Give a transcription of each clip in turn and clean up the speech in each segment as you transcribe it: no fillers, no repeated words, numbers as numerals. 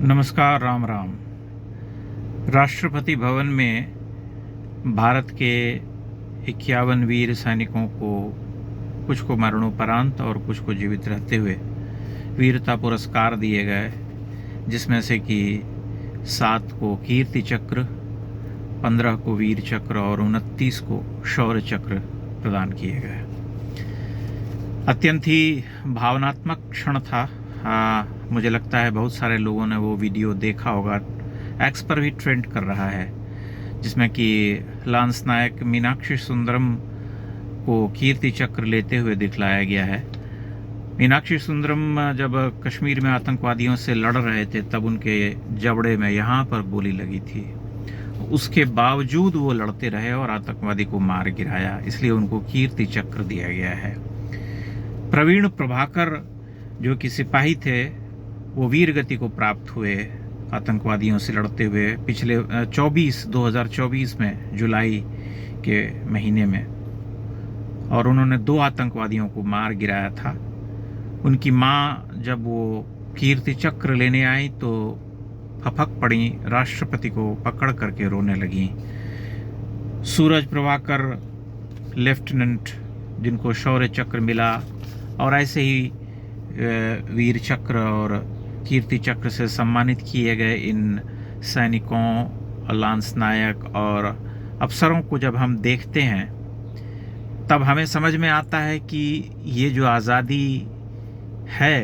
नमस्कार, राम राम। राष्ट्रपति भवन में भारत के 51 वीर सैनिकों को, कुछ को मरणोपरांत और कुछ को जीवित रहते हुए वीरता पुरस्कार दिए गए, जिसमें से कि 7 को कीर्ति चक्र, 15 को वीर चक्र और 29 को शौर्य चक्र प्रदान किए गए। अत्यंत ही भावनात्मक क्षण था। मुझे लगता है बहुत सारे लोगों ने वो वीडियो देखा होगा, एक्स पर भी ट्रेंड कर रहा है, जिसमें कि लांस नायक मीनाक्षी सुंदरम को कीर्ति चक्र लेते हुए दिखलाया गया है। मीनाक्षी सुंदरम जब कश्मीर में आतंकवादियों से लड़ रहे थे तब उनके जबड़े में यहाँ पर गोली लगी थी। उसके बावजूद वो लड़ते रहे और आतंकवादी को मार गिराया, इसलिए उनको कीर्ति चक्र दिया गया है। प्रवीण प्रभाकर जो कि सिपाही थे, वो वीर गति को प्राप्त हुए आतंकवादियों से लड़ते हुए पिछले 2024 में जुलाई के महीने में, और उन्होंने 2 आतंकवादियों को मार गिराया था। उनकी माँ जब वो कीर्ति चक्र लेने आई तो फपक पड़ी, राष्ट्रपति को पकड़ करके रोने लगी। सूरज प्रभाकर लेफ्टिनेंट, जिनको शौर्य चक्र मिला, और ऐसे ही वीर चक्र और कीर्ति चक्र से सम्मानित किए गए इन सैनिकों, लांस नायक और अफसरों को जब हम देखते हैं तब हमें समझ में आता है कि ये जो आज़ादी है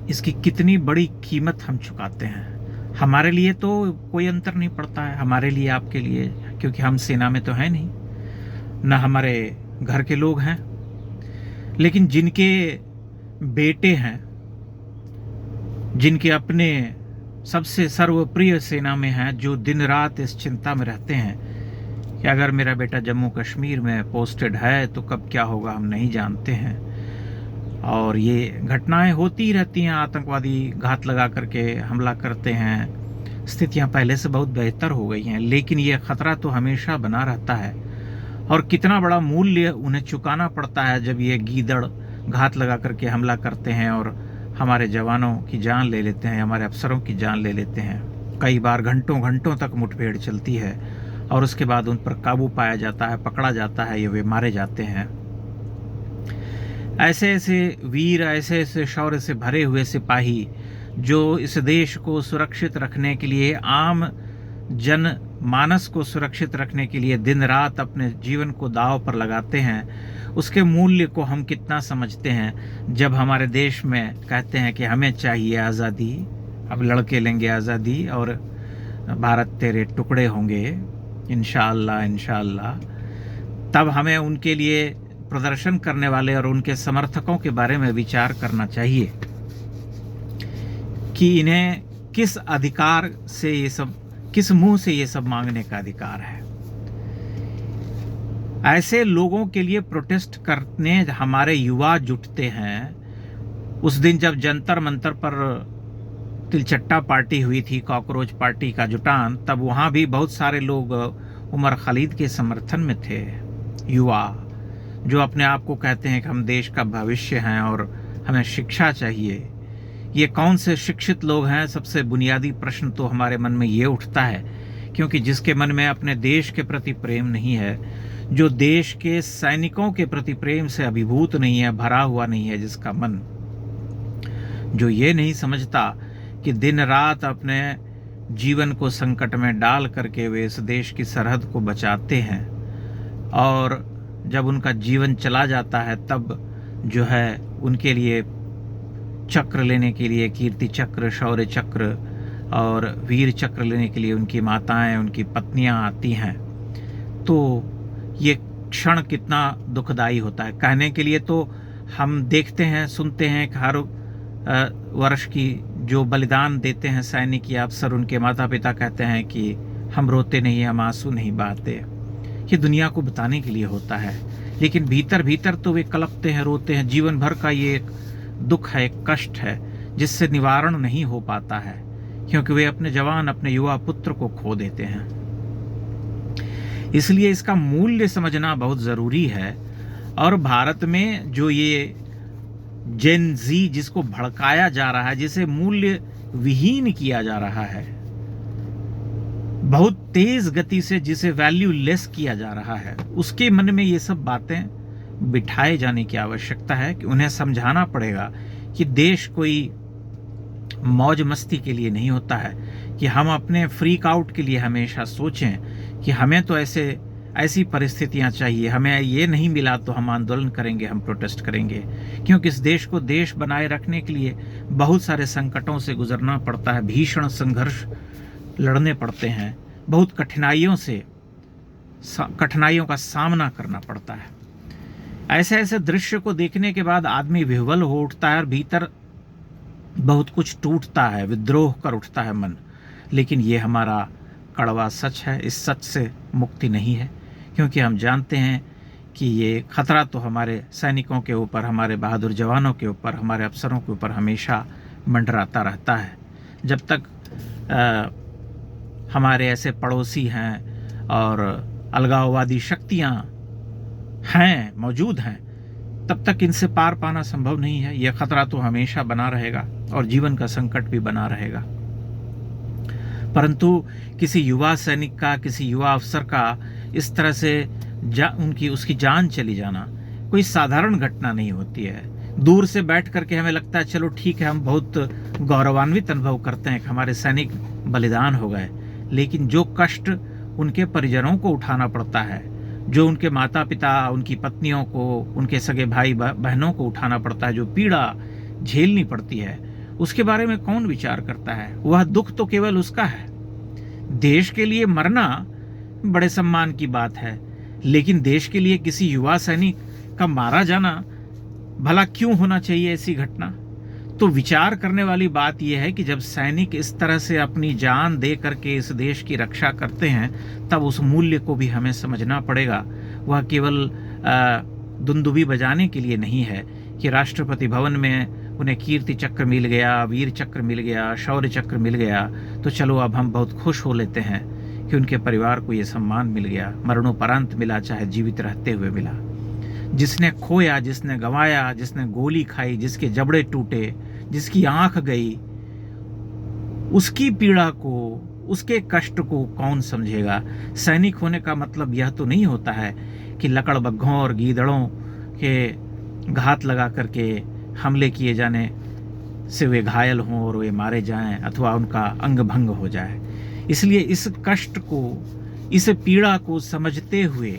इसकी कितनी बड़ी कीमत हम चुकाते हैं। हमारे लिए तो कोई अंतर नहीं पड़ता है, हमारे लिए, आपके लिए, क्योंकि हम सेना में तो हैं नहीं, ना हमारे घर के लोग हैं, लेकिन जिनके बेटे हैं, जिनके अपने सबसे सर्वप्रिय सेना में हैं, जो दिन रात इस चिंता में रहते हैं कि अगर मेरा बेटा जम्मू कश्मीर में पोस्टेड है तो कब क्या होगा हम नहीं जानते हैं। और ये घटनाएं होती रहती हैं, आतंकवादी घात लगा करके हमला करते हैं। स्थितियां पहले से बहुत बेहतर हो गई हैं, लेकिन ये खतरा तो हमेशा बना रहता है। और कितना बड़ा मूल्य उन्हें चुकाना पड़ता है जब ये गीदड़ घात लगा करके हमला करते हैं और हमारे जवानों की जान ले लेते हैं, हमारे अफसरों की जान ले लेते हैं। कई बार घंटों घंटों तक मुठभेड़ चलती है और उसके बाद उन पर काबू पाया जाता है, पकड़ा जाता है, ये वे मारे जाते हैं। ऐसे ऐसे वीर, ऐसे ऐसे शौर्य से भरे हुए सिपाही जो इस देश को सुरक्षित रखने के लिए, आम जन मानस को सुरक्षित रखने के लिए दिन रात अपने जीवन को दांव पर लगाते हैं, उसके मूल्य को हम कितना समझते हैं। जब हमारे देश में कहते हैं कि हमें चाहिए आज़ादी, अब लड़के लेंगे आज़ादी और भारत तेरे टुकड़े होंगे इंशाअल्लाह इंशाअल्लाह, तब हमें उनके लिए प्रदर्शन करने वाले और उनके समर्थकों के बारे में विचार करना चाहिए कि इन्हें किस अधिकार से ये सब, किस मुंह से ये सब मांगने का अधिकार है। ऐसे लोगों के लिए प्रोटेस्ट करने हमारे युवा जुटते हैं। उस दिन जब जंतर मंतर पर तिलचट्टा पार्टी हुई थी, कॉकरोच पार्टी का जुटान, तब वहाँ भी बहुत सारे लोग उमर खालिद के समर्थन में थे। युवा जो अपने आप को कहते हैं कि हम देश का भविष्य हैं और हमें शिक्षा चाहिए। ये कौन से शिक्षित लोग हैं? सबसे बुनियादी प्रश्न तो हमारे मन में ये उठता है, क्योंकि जिसके मन में अपने देश के प्रति प्रेम नहीं है, जो देश के सैनिकों के प्रति प्रेम से अभिभूत नहीं है, भरा हुआ नहीं है जिसका मन, जो ये नहीं समझता कि दिन रात अपने जीवन को संकट में डाल करके वे इस देश की सरहद को बचाते हैं, और जब उनका जीवन चला जाता है तब जो है उनके लिए चक्र लेने के लिए, कीर्ति चक्र, शौर्य चक्र और वीर चक्र लेने के लिए उनकी माताएं, उनकी पत्नियां आती हैं। तो ये क्षण कितना दुखदाई होता है। कहने के लिए तो हम देखते हैं, सुनते हैं कि हर वर्ष की जो बलिदान देते हैं सैनिक या अफसर, उनके माता पिता कहते हैं कि हम रोते नहीं, हम आंसू नहीं बहाते। ये दुनिया को बताने के लिए होता है, लेकिन भीतर भीतर तो वे कलपते हैं, रोते हैं। जीवन भर का ये एक दुख है, एक कष्ट है, जिससे निवारण नहीं हो पाता है, क्योंकि वे अपने जवान, अपने युवा पुत्र को खो देते हैं। इसलिए इसका मूल्य समझना बहुत ज़रूरी है। और भारत में जो ये जेन जी जिसको भड़काया जा रहा है, जिसे मूल्य विहीन किया जा रहा है, बहुत तेज गति से जिसे वैल्यू लेस किया जा रहा है, उसके मन में ये सब बातें बिठाए जाने की आवश्यकता है कि उन्हें समझाना पड़ेगा कि देश कोई मौज मस्ती के लिए नहीं होता है, कि हम अपने फ्रीक आउट के लिए हमेशा सोचें कि हमें तो ऐसी परिस्थितियां चाहिए, हमें ये नहीं मिला तो हम आंदोलन करेंगे, हम प्रोटेस्ट करेंगे। क्योंकि इस देश को देश बनाए रखने के लिए बहुत सारे संकटों से गुजरना पड़ता है, भीषण संघर्ष लड़ने पड़ते हैं, बहुत कठिनाइयों का सामना करना पड़ता है। ऐसे दृश्य को देखने के बाद आदमी विह्वल हो उठता है और भीतर बहुत कुछ टूटता है, विद्रोह कर उठता है मन। लेकिन ये हमारा कड़वा सच है, इस सच से मुक्ति नहीं है, क्योंकि हम जानते हैं कि ये खतरा तो हमारे सैनिकों के ऊपर, हमारे बहादुर जवानों के ऊपर, हमारे अफसरों के ऊपर हमेशा मंडराता रहता है। जब तक हमारे ऐसे पड़ोसी हैं और अलगाववादी शक्तियां हैं, मौजूद हैं, तब तक इनसे पार पाना संभव नहीं है। यह खतरा तो हमेशा बना रहेगा और जीवन का संकट भी बना रहेगा। परंतु किसी युवा सैनिक का, किसी युवा अफसर का इस तरह से उसकी जान चली जाना कोई साधारण घटना नहीं होती है। दूर से बैठ करके हमें लगता है चलो ठीक है, हम बहुत गौरवान्वित अनुभव करते हैं कि हमारे सैनिक बलिदान हो गए, लेकिन जो कष्ट उनके परिजनों को उठाना पड़ता है, जो उनके माता पिता, उनकी पत्नियों को, उनके सगे भाई बहनों को उठाना पड़ता है, जो पीड़ा झेलनी पड़ती है, उसके बारे में कौन विचार करता है? वह दुख तो केवल उसका है। देश के लिए मरना बड़े सम्मान की बात है, लेकिन देश के लिए किसी युवा सैनिक का मारा जाना भला क्यों होना चाहिए ऐसी घटना? तो विचार करने वाली बात यह है कि जब सैनिक इस तरह से अपनी जान दे करके इस देश की रक्षा करते हैं, तब उस मूल्य को भी हमें समझना पड़ेगा। वह केवल दुंदुभी बजाने के लिए नहीं है कि राष्ट्रपति भवन में उन्हें कीर्ति चक्र मिल गया, वीर चक्र मिल गया, शौर्य चक्र मिल गया, तो चलो अब हम बहुत खुश हो लेते हैं कि उनके परिवार को ये सम्मान मिल गया। मरणोपरांत मिला, चाहे जीवित रहते हुए मिला। जिसने खोया, जिसने गंवाया, जिसने गोली खाई, जिसके जबड़े टूटे, जिसकी आंख गई, उसकी पीड़ा को, उसके कष्ट को कौन समझेगा? सैनिक होने का मतलब यह तो नहीं होता है कि लकड़बग्घों और गीदड़ों के घात लगा करके हमले किए जाने से वे घायल हों और वे मारे जाएं अथवा उनका अंग भंग हो जाए। इसलिए इस कष्ट को, इस पीड़ा को समझते हुए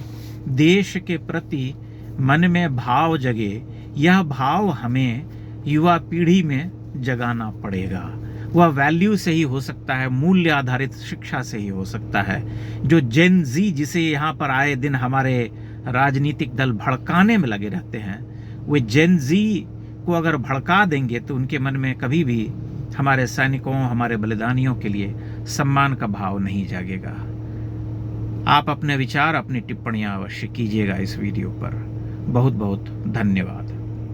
देश के प्रति मन में भाव जगे, यह भाव हमें युवा पीढ़ी में जगाना पड़ेगा। वह वैल्यू से ही हो सकता है, मूल्य आधारित शिक्षा से ही हो सकता है। जो जेन जी जिसे यहाँ पर आए दिन हमारे राजनीतिक दल भड़काने में लगे रहते हैं, वे जेन जी को अगर भड़का देंगे तो उनके मन में कभी भी हमारे सैनिकों, हमारे बलिदानियों के लिए सम्मान का भाव नहीं जागेगा। आप अपने विचार, अपनी टिप्पणियां अवश्य कीजिएगा इस वीडियो पर। बहुत बहुत धन्यवाद।